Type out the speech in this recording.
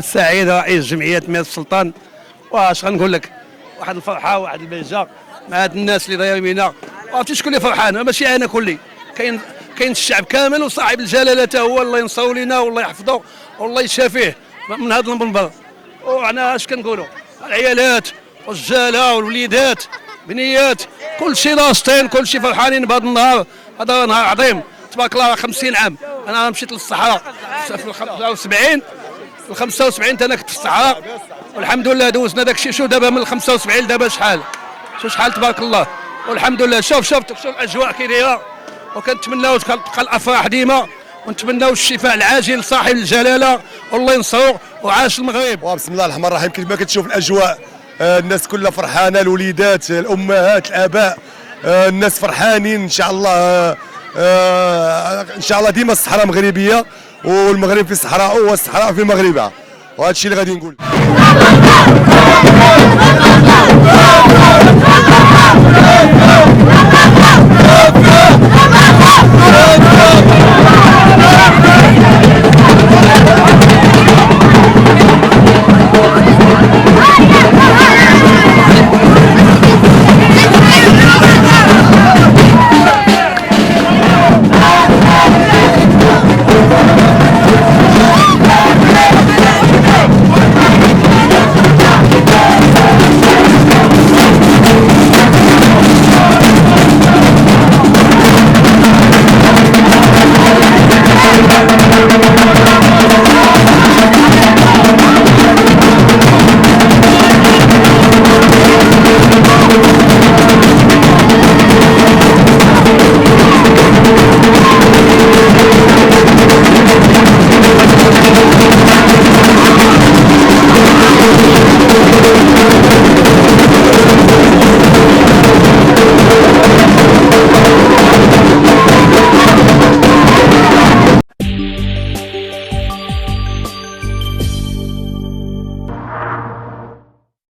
السعيد رئيس جمعيه مياه السلطان. واش غنقول لك، واحد الفرحه واحد البهجه مع هاد الناس اللي دايرين بينا. عرفتي شكون اللي فرحان؟ ماشي انا كلي، كاين الشعب كامل وصاحب الجلاله حتى هو، الله ينصرو لينا والله يحفظه والله يشافيه من هذا المنبر. وحنا اش كنقولوا، العيالات والرجاله والوليدات بنيات كلشي ناشطين، كلشي فرحانين بهذا النهار. هذا نهار عظيم تبارك الله. 50 عام انا مشيت للصحراء في 75 ال 75 انا كنت في الصحراء، والحمد لله دوزنا داك الشيء. شوف دابا من ال 75 دابا شحال تبارك الله، والحمد لله. شوف الاجواء كي دايره، وكنتمناو تبقى الافراح ديما، ونتمناو الشفاء العاجل لصاحب الجلاله والله ينصرو وعاش المغرب. وبسم الله الرحمن الرحيم. كما كتشوف الاجواء، الناس كلها فرحانه، الوليدات الامهات الاباء، الناس فرحانين. ان شاء الله ديما الصحراء مغربيه، والمغرب في صحراء والصحراء في مغربها، وهذا الشيء اللي غادي نقول.